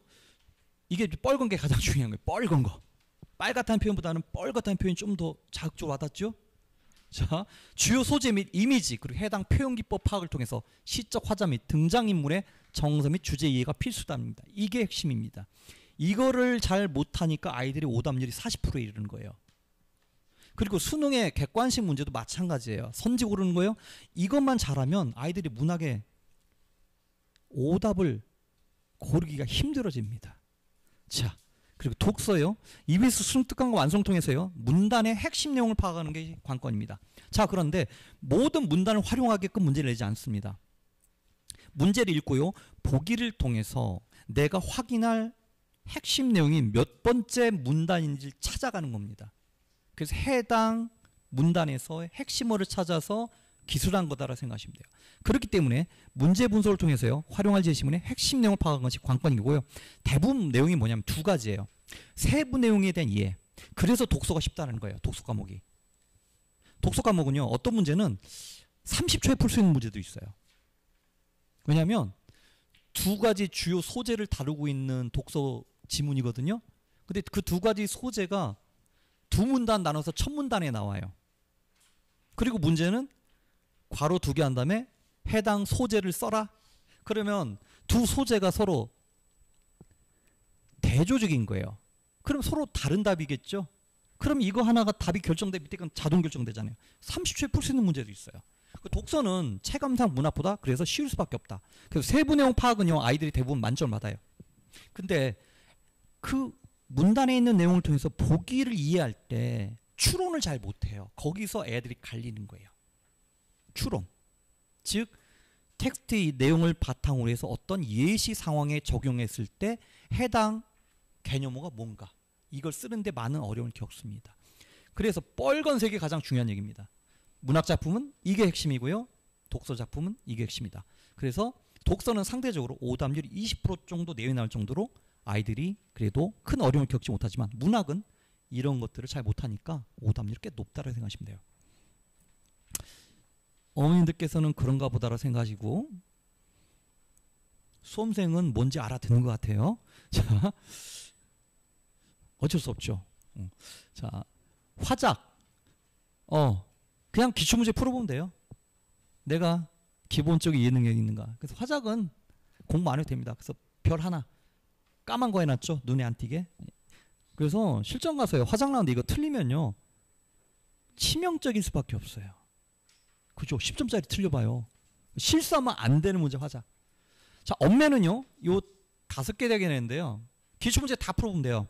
이게 뻘건 게 가장 중요한 거예요. 뻘건 거. 빨갛다는 표현보다는 뻘겋다는 표현이 좀 더 자극적으로 와닿죠? 자, 주요 소재 및 이미지 그리고 해당 표현 기법 파악을 통해서 시적 화자 및 등장인물의 정서 및 주제 이해가 필수답니다. 이게 핵심입니다. 이거를 잘 못하니까 아이들이 오답률이 40%에 이르는 거예요. 그리고 수능의 객관식 문제도 마찬가지예요. 선지 고르는 거예요. 이것만 잘하면 아이들이 문학에 오답을 고르기가 힘들어집니다. 자, 그리고 독서요. EBS 수능 특강과 완성 통해서요. 문단의 핵심 내용을 파악하는 게 관건입니다. 자, 그런데 모든 문단을 활용하게끔 문제를 내지 않습니다. 문제를 읽고요. 보기를 통해서 내가 확인할 핵심 내용이 몇 번째 문단인지 찾아가는 겁니다. 그래서 해당 문단에서 핵심어를 찾아서 기술한 거다라고 생각하시면 돼요. 그렇기 때문에 문제 분석을 통해서요. 활용할 제시문의 핵심 내용을 파악하는 것이 관건이고요. 대부분 내용이 뭐냐면 2가지예요. 세부 내용에 대한 이해. 그래서 독서가 쉽다는 거예요. 독서 과목이. 독서 과목은요. 어떤 문제는 30초에 풀 수 있는 문제도 있어요. 왜냐하면 2가지 주요 소재를 다루고 있는 독서 지문이거든요. 근데 그 2가지 소재가 2문단 나눠서 첫 문단에 나와요. 그리고 문제는 괄호 2개 한 다음에 해당 소재를 써라. 그러면 2 소재가 서로 대조적인 거예요. 그럼 서로 다른 답이겠죠. 그럼 이거 하나가 답이 결정돼 밑에 건 자동 결정되잖아요. 30초에 풀 수 있는 문제도 있어요. 독서는 체감상 문학보다 그래서 쉬울 수밖에 없다. 그래서 세부 내용 파악은요. 아이들이 대부분 만점을 받아요. 근데 그 문단에 있는 내용을 통해서 보기를 이해할 때 추론을 잘 못해요. 거기서 애들이 갈리는 거예요. 추론. 즉 텍스트의 내용을 바탕으로 해서 어떤 예시 상황에 적용했을 때 해당 개념어가 뭔가 이걸 쓰는데 많은 어려움을 겪습니다. 그래서 빨간색이 가장 중요한 얘기입니다. 문학작품은 이게 핵심이고요. 독서작품은 이게 핵심이다. 그래서 독서는 상대적으로 오답률이 20% 정도 내외 나올 정도로 아이들이 그래도 큰 어려움을 겪지 못하지만 문학은 이런 것들을 잘 못하니까 오답률이 꽤 높다고 생각하시면 돼요. 어머님들께서는 그런가 보다라고 생각하시고 수험생은 뭔지 알아듣는 것 같아요. 자, 어쩔 수 없죠. 자, 화작. 그냥 기출문제 풀어보면 돼요. 내가 기본적인 이해 능력이 있는가. 그래서 화작은 공부 안 해도 됩니다. 그래서 별 하나 까만 거 해놨죠. 눈에 안 띄게. 그래서 실전 가서요. 화장 나오는데 이거 틀리면요. 치명적일 수밖에 없어요. 그죠? 10점짜리 틀려봐요. 실수하면 안 되는 문제 화작. 자, 엄매는요. 요 5개 되겠는데요. 기출문제 다 풀어보면 돼요.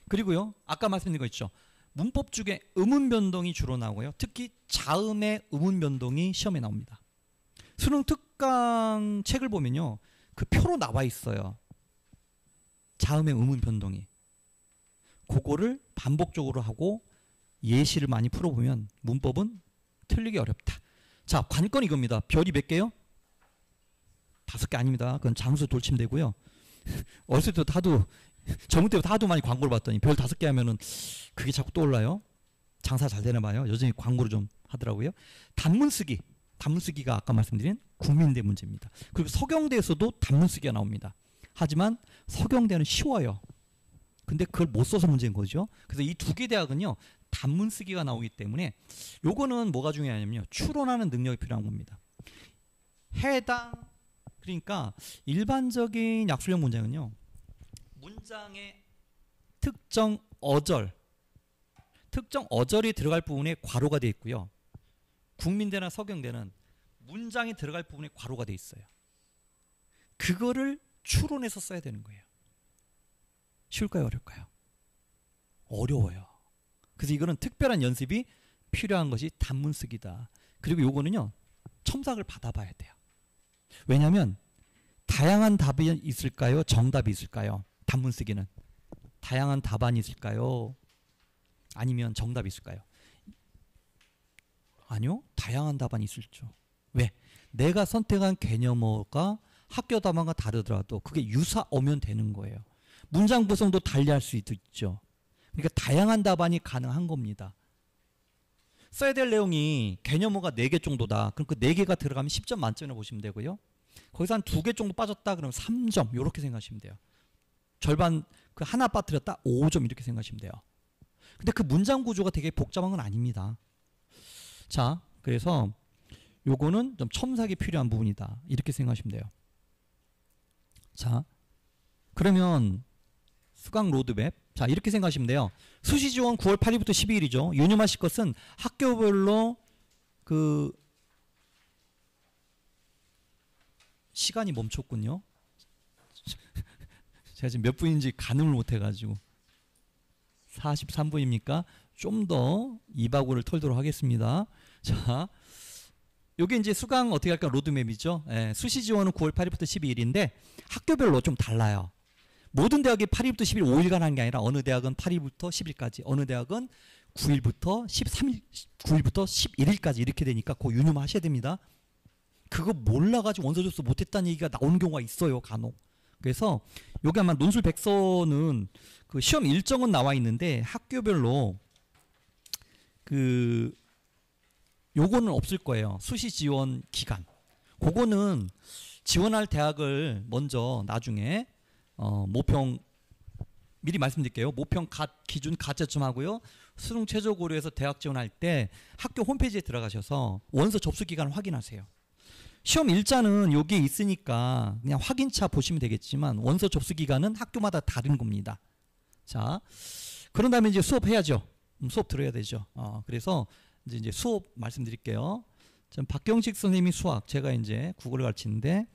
그리고요. 아까 말씀드린 거 있죠. 문법 중에 음운 변동이 주로 나오고요. 특히 자음의 음운 변동이 시험에 나옵니다. 수능 특강 책을 보면요. 그 표로 나와 있어요. 자음의 음운 변동이. 그거를 반복적으로 하고 예시를 많이 풀어보면 문법은 틀리기 어렵다. 자, 관건 이겁니다. 별이 몇 개요? 5개 아닙니다. 그건 장수 돌침되고요. 어렸을 때부터 하도 젊을 때부터 하도 많이 광고를 봤더니 별 5개 하면은 그게 자꾸 떠올라요. 장사 잘 되나 봐요. 여전히 광고를 좀 하더라고요. 단문쓰기. 단문쓰기가 아까 말씀드린 국민대 문제입니다. 그리고 서경대에서도 단문쓰기가 나옵니다. 하지만 서경대는 쉬워요. 근데 그걸 못 써서 문제인 거죠. 그래서 이 2개 대학은요. 단문쓰기가 나오기 때문에 요거는 뭐가 중요하냐면요. 추론하는 능력이 필요한 겁니다. 해당 그러니까 일반적인 약술형 문장은요. 문장의 특정 어절이 들어갈 부분에 괄호가 되어 있고요. 국민대나 서경대는 문장이 들어갈 부분에 괄호가 되어 있어요. 그거를 추론해서 써야 되는 거예요. 쉬울까요? 어려울까요? 어려워요. 그래서 이거는 특별한 연습이 필요한 것이 단문쓰기다. 그리고 요거는요. 첨삭을 받아봐야 돼요. 왜냐하면 다양한 답이 있을까요? 정답이 있을까요? 단문쓰기는 다양한 답안이 있을까요? 아니면 정답이 있을까요? 아니요. 다양한 답안이 있을죠. 왜? 내가 선택한 개념어가 학교 답안과 다르더라도 그게 유사어면 되는 거예요. 문장 구성도 달리할 수 있죠. 그러니까 다양한 답안이 가능한 겁니다. 써야 될 내용이 개념어가 4개 정도다. 그럼 그 4개가 들어가면 10점 만점이라고 보시면 되고요. 거기서 한 2개 정도 빠졌다 그러면 3점 이렇게 생각하시면 돼요. 절반 그 하나 빠뜨렸다 5점 이렇게 생각하시면 돼요. 근데 그 문장 구조가 되게 복잡한 건 아닙니다. 자, 그래서 요거는 좀 첨삭이 필요한 부분이다. 이렇게 생각하시면 돼요. 자, 그러면 수강 로드맵. 자, 이렇게 생각하시면 돼요. 수시 지원 9월 8일부터 12일이죠. 유념하실 것은 학교별로 그 시간이 멈췄군요. 제가 지금 몇 분인지 가늠을 못 해가지고 43분입니까? 좀 더 이바구를 털도록 하겠습니다. 자, 요게 이제 수강 어떻게 할까 로드맵이죠. 예, 수시 지원은 9월 8일부터 12일인데 학교별로 좀 달라요. 모든 대학이 8일부터 10일 5일간 하는 게 아니라 어느 대학은 8일부터 10일까지, 어느 대학은 9일부터 13일, 9일부터 11일까지 이렇게 되니까 그거 유념하셔야 됩니다. 그거 몰라가지고 원서 접수 못했다는 얘기가 나오는 경우가 있어요, 간혹. 그래서 여기 아마 논술 백서는 그 시험 일정은 나와 있는데 학교별로 그 요거는 없을 거예요. 수시 지원 기간. 그거는 지원할 대학을 먼저 나중에 모평 미리 말씀드릴게요. 모평 기준 가채점 하고요. 수능 최저 고려해서 대학 지원할 때 학교 홈페이지에 들어가셔서 원서 접수 기간 확인하세요. 시험 일자는 여기에 있으니까 그냥 확인차 보시면 되겠지만 원서 접수 기간은 학교마다 다른 겁니다. 자, 그런 다음에 이제 수업 해야죠. 수업 들어야 되죠. 그래서 이제 수업 말씀드릴게요. 전 박경식 선생님이 수학, 제가 이제 국어를 가르치는데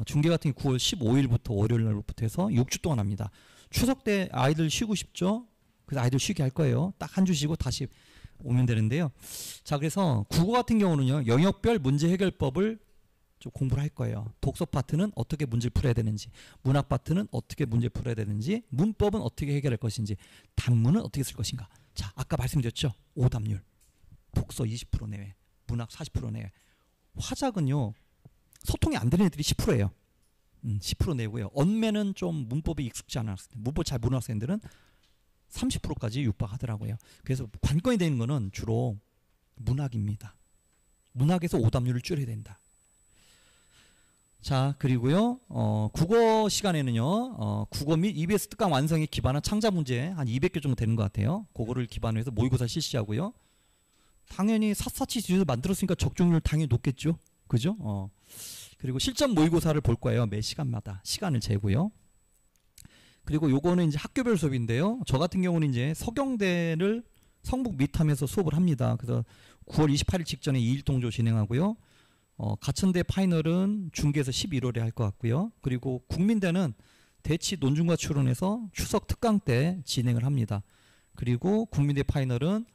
중계 같은 게 9월 15일부터 월요일 날부터 해서 6주 동안 합니다. 추석 때 아이들 쉬고 싶죠? 그래서 아이들 쉬게 할 거예요. 딱 한 주 쉬고 다시 오면 되는데요. 자, 그래서 국어 같은 경우는요. 영역별 문제 해결법을 좀 공부를 할 거예요. 독서 파트는 어떻게 문제를 풀어야 되는지, 문학 파트는 어떻게 문제 풀어야 되는지, 문법은 어떻게 해결할 것인지, 단문은 어떻게 쓸 것인가. 자, 아까 말씀드렸죠. 오답률. 독서 20% 내외, 문학 40% 내외. 화작은요. 소통이 안 되는 애들이 10%예요. 10% 내고요. 언매는 좀 문법이 익숙지 않은 학생들, 문법 잘 모르는 학생들은 30%까지 육박하더라고요. 그래서 관건이 되는 거는 주로 문학입니다. 문학에서 오답률을 줄여야 된다. 자, 그리고요. 국어 시간에는요. 국어 및 EBS 특강 완성에 기반한 창작 문제 한 200개 정도 되는 것 같아요. 그거를 기반으로 해서 모의고사 실시하고요. 당연히 샅샅이 뒤져서 만들었으니까 적중률 당연히 높겠죠. 그죠? 그리고 실전 모의고사를 볼 거예요. 매 시간마다 시간을 재고요. 그리고 요거는 이제 학교별 수업인데요. 저 같은 경우는 이제 서경대를 성북 미탐에서 수업을 합니다. 그래서 9월 28일 직전에 2일 동조 진행하고요. 가천대 파이널은 중계에서 11월에 할 것 같고요. 그리고 국민대는 대치 논중과 추론에서 추석 특강 때 진행을 합니다. 그리고 국민대 파이널은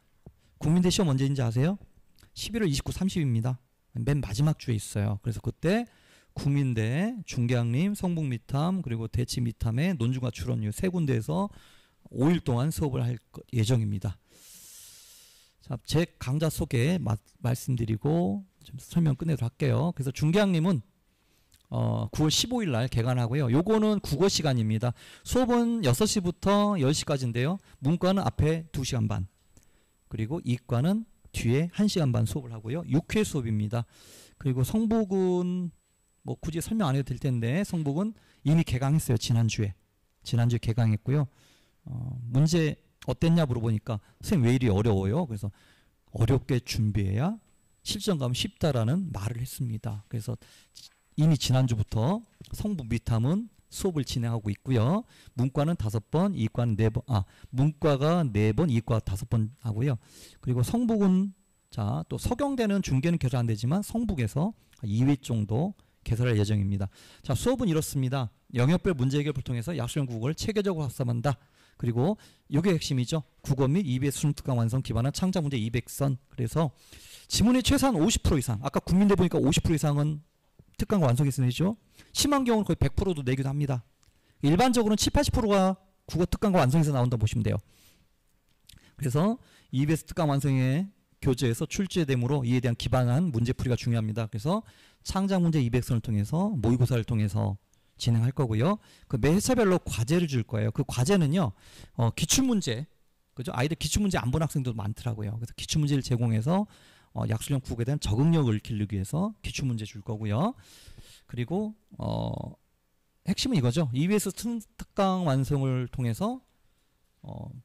국민대 시험 언제인지 아세요? 11월 29, 30입니다. 맨 마지막 주에 있어요. 그래서 그때 국민대, 중계학림, 성북 미탐, 그리고 대치 미탐의 논중과 추론 세 군데에서 5일 동안 수업을 할 예정입니다. 자, 제 강좌 소개 말씀드리고 좀 설명 끝내도록 할게요. 그래서 중계학림은 9월 15일 날 개관하고요. 요거는 국어 시간입니다. 수업은 6시부터 10시까지인데요. 문과는 앞에 2시간 반, 그리고 이과는 뒤에 1시간 반 수업을 하고요. 6회 수업입니다. 그리고 성북은 뭐 굳이 설명 안 해도 될 텐데, 성북은 이미 개강했어요. 지난주에 개강했고요. 문제 어땠냐 물어보니까 선생님 왜 이리 어려워요? 그래서 어렵게 준비해야 실전 가면 쉽다라는 말을 했습니다. 그래서 이미 지난주부터 성북 미탐은 수업을 진행하고 있고요. 문과는 5번, 이과는 4번, 문과가 4번, 이과 5번 하고요. 그리고 성북은 자, 또 서경대는 중계는 개설 안 되지만 성북에서 2회 정도 개설할 예정입니다. 자, 수업은 이렇습니다. 영역별 문제 해결을 통해서 약수형 국어를 체계적으로 학습한다. 그리고 이게 핵심이죠. 국어 및 EBS 수능 특강 완성 기반한 창작 문제 200선. 그래서 지문의 최소한 50% 이상. 아까 국민대 보니까 50% 이상은 특강 완성했으면 되죠. 심한 경우는 거의 100%도 내기도 합니다. 일반적으로는 7, 80%가 국어 특강과 완성해서 나온다 보시면 돼요. 그래서 EBS 특강 완성의 교재에서 출제되므로 이에 대한 기반한 문제풀이가 중요합니다. 그래서 창작 문제 200선을 통해서 모의고사를 통해서 진행할 거고요. 그 매 회차별로 과제를 줄 거예요. 그 과제는요, 기출문제, 그죠? 아이들 기출문제 안 본 학생들도 많더라고요. 그래서 기출문제를 제공해서 약수형 국어에 대한 적응력을 길르기 위해서 기출문제 줄 거고요. 그리고 핵심은 이거죠. EBS 특강 완성을 통해서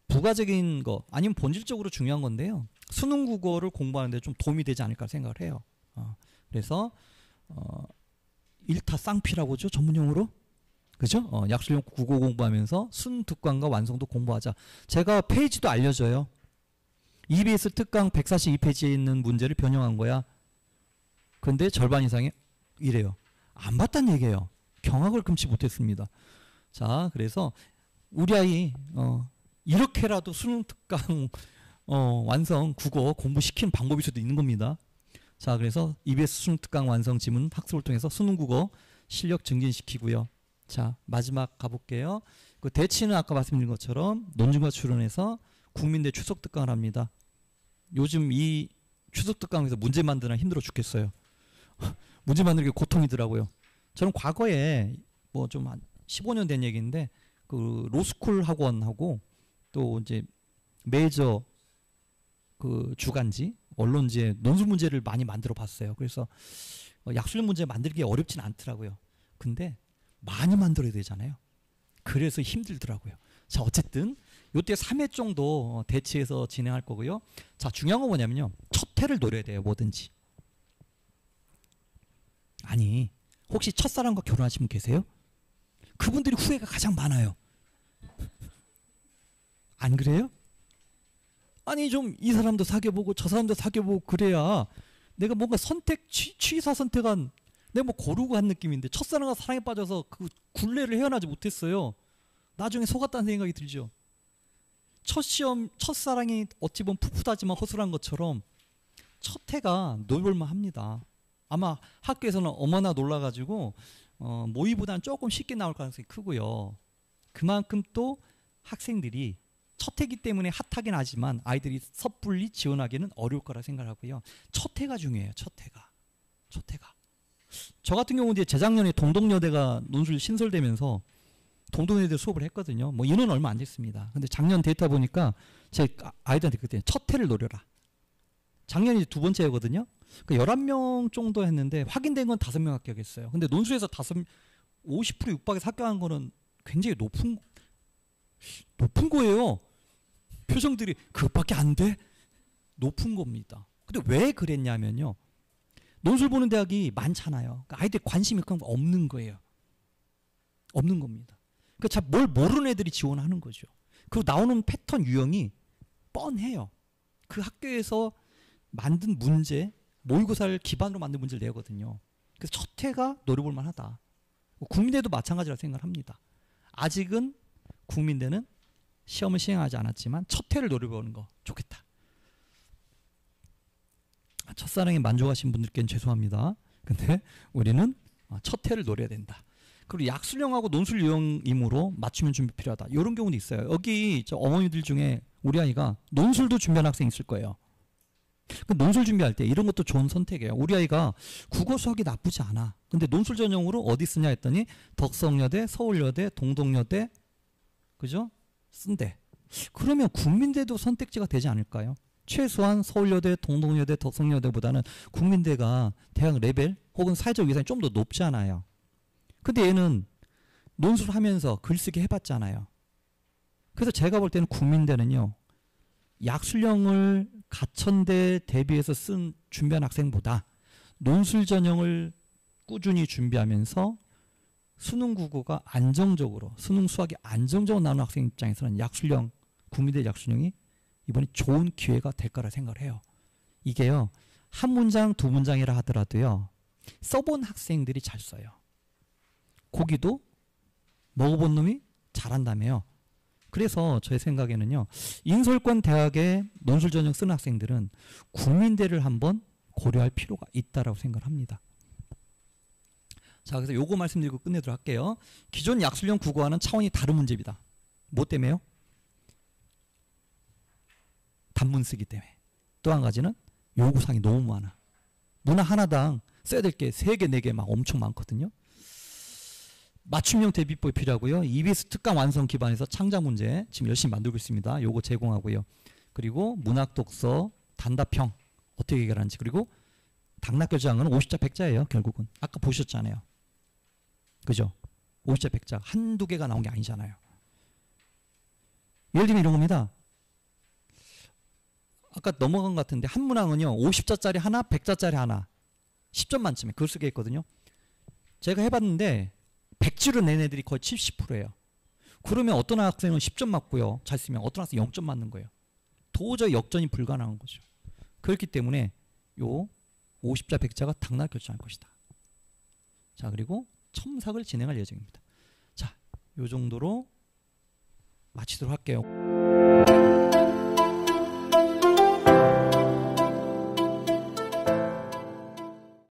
부가적인 거 아니면 본질적으로 중요한 건데요. 수능 국어를 공부하는데 좀 도움이 되지 않을까 생각을 해요. 그래서 일타쌍피라고 하죠. 전문용어로. 그죠? 약수형 국어 공부하면서 수능 특강과 완성도 공부하자. 제가 페이지도 알려줘요. EBS 특강 142페이지에 있는 문제를 변형한 거야. 근데 절반 이상이 이래요. 안 봤단 얘기예요. 경악을 금치 못했습니다. 자, 그래서 우리 아이 이렇게라도 수능 특강 완성 국어 공부시키는 방법일 수도 있는 겁니다. 자, 그래서 EBS 수능 특강 완성 지문 학습을 통해서 수능 국어 실력 증진시키고요. 자, 마지막 가볼게요. 그 대치는 아까 말씀드린 것처럼 논중과 추론해서 국민대 추석 특강을 합니다. 요즘 이 추석 특강에서 문제 만드느라 힘들어 죽겠어요. 문제 만드는 게 고통이더라고요. 저는 과거에 뭐 좀 한 15년 된 얘기인데 그 로스쿨 학원하고 또 이제 메이저 그 주간지 언론지에 논술 문제를 많이 만들어 봤어요. 그래서 약수형 문제 만들기 어렵진 않더라고요. 근데 많이 만들어야 되잖아요. 그래서 힘들더라고요. 자, 어쨌든 요때 3회 정도 대치해서 진행할 거고요. 자, 중요한 건 뭐냐면요. 첫 회를 노려야 돼요. 뭐든지. 아니, 혹시 첫사랑과 결혼하신 분 계세요? 그분들이 후회가 가장 많아요. 안 그래요? 아니, 좀 이 사람도 사귀어보고 저 사람도 사귀어보고 그래야 내가 뭔가 취사 선택한 내가 뭐 고르고 한 느낌인데 첫사랑과 사랑에 빠져서 그 굴레를 헤어나지 못했어요. 나중에 속았다는 생각이 들죠. 첫 시험, 첫사랑이 어찌 보면 풋풋하지만 허술한 것처럼 첫 해가 놀볼만 합니다. 아마 학교에서는 어머나 놀라가지고 모의보다는 조금 쉽게 나올 가능성이 크고요. 그만큼 또 학생들이 첫 해기 때문에 핫하긴 하지만 아이들이 섣불리 지원하기는 어려울 거라 생각하고요. 첫 해가 중요해요. 첫 해가. 저 같은 경우는 이제 재작년에 동덕여대가 논술 신설되면서 동덕여대 수업을 했거든요. 뭐 인원 얼마 안 됐습니다. 근데 작년 데이터 보니까 제 아이들한테 그때 첫 해를 노려라. 작년이 두 번째 해거든요. 그러니까 11명 정도 했는데 확인된 건 5명 합격했어요. 근데 논술에서 50% 육박에서 합격한 거는 굉장히 높은 거예요. 표정들이 그것밖에 안 돼? 높은 겁니다. 근데 왜 그랬냐면요. 논술 보는 대학이 많잖아요. 그러니까 아이들이 관심이 없는 거예요. 없는 겁니다. 그러니까 잘 뭘 모르는 애들이 지원하는 거죠. 그리고 나오는 패턴 유형이 뻔해요. 그 학교에서 만든 문제, 모의고사를 기반으로 만든 문제를 내거든요. 그래서 첫 해가 노려볼 만하다. 국민대도 마찬가지라 생각합니다. 아직은 국민대는 시험을 시행하지 않았지만 첫 해를 노려보는 거 좋겠다. 첫사랑에 만족하신 분들께는 죄송합니다. 근데 우리는 첫 해를 노려야 된다. 그리고 약술형하고 논술 유형이므로 맞춤형 준비 필요하다. 이런 경우도 있어요. 여기 저 어머니들 중에 우리 아이가 논술도 준비하는 학생 있을 거예요. 그 논술 준비할 때 이런 것도 좋은 선택이에요. 우리 아이가 국어 수학이 나쁘지 않아. 근데 논술 전형으로 어디 쓰냐 했더니 덕성여대, 서울여대, 동덕여대, 그죠? 쓴대. 그러면 국민대도 선택지가 되지 않을까요? 최소한 서울여대, 동덕여대, 덕성여대보다는 국민대가 대학 레벨 혹은 사회적 위상이 좀 더 높잖아요. 근데 얘는 논술하면서 글쓰기 해봤잖아요. 그래서 제가 볼 때는 국민대는요. 약술형을 가천대 대비해서 준비한 학생보다 논술 전형을 꾸준히 준비하면서 수능 국어가 안정적으로, 수능 수학이 안정적으로 나오는 학생 입장에서는 약술형, 국민대 약술형이 이번에 좋은 기회가 될 거라 생각을 해요. 이게요. 한 문장, 두 문장이라 하더라도요. 써본 학생들이 잘 써요. 고기도 먹어본 놈이 잘한다며요. 그래서 제 생각에는요. 인솔권 대학의 논술 전형 쓰는 학생들은 국민대를 한번 고려할 필요가 있다고 생각합니다. 자, 그래서 요거 말씀드리고 끝내도록 할게요. 기존 약술형 국어와는 차원이 다른 문제입니다. 뭐 때문에요? 단문 쓰기 때문에. 또 한 가지는 요구사항이 너무 많아. 문화 하나당 써야 될 게 3개, 4개 막 엄청 많거든요. 맞춤형 대비법이 필요하고요. EBS 특강 완성 기반에서 창작 문제 지금 열심히 만들고 있습니다. 요거 제공하고요. 그리고 문학 독서 단답형 어떻게 해결하는지, 그리고 당락교장은 50자 100자예요. 결국은 아까 보셨잖아요. 그죠? 50자 100자 한두 개가 나온 게 아니잖아요. 예를 들면 이런 겁니다. 아까 넘어간 것 같은데 한 문항은요. 50자짜리 하나, 100자짜리 하나 10점 만점에 그걸 쓰게 했거든요. 제가 해봤는데 100지로 낸 애들이 거의 70%예요. 그러면 어떤 학생은 10점 맞고요. 잘 쓰면 어떤 학생은 0점 맞는 거예요. 도저히 역전이 불가능한 거죠. 그렇기 때문에 요 50자 100자가 당락 결정할 것이다. 자, 그리고 첨삭을 진행할 예정입니다. 자, 요 정도로 마치도록 할게요.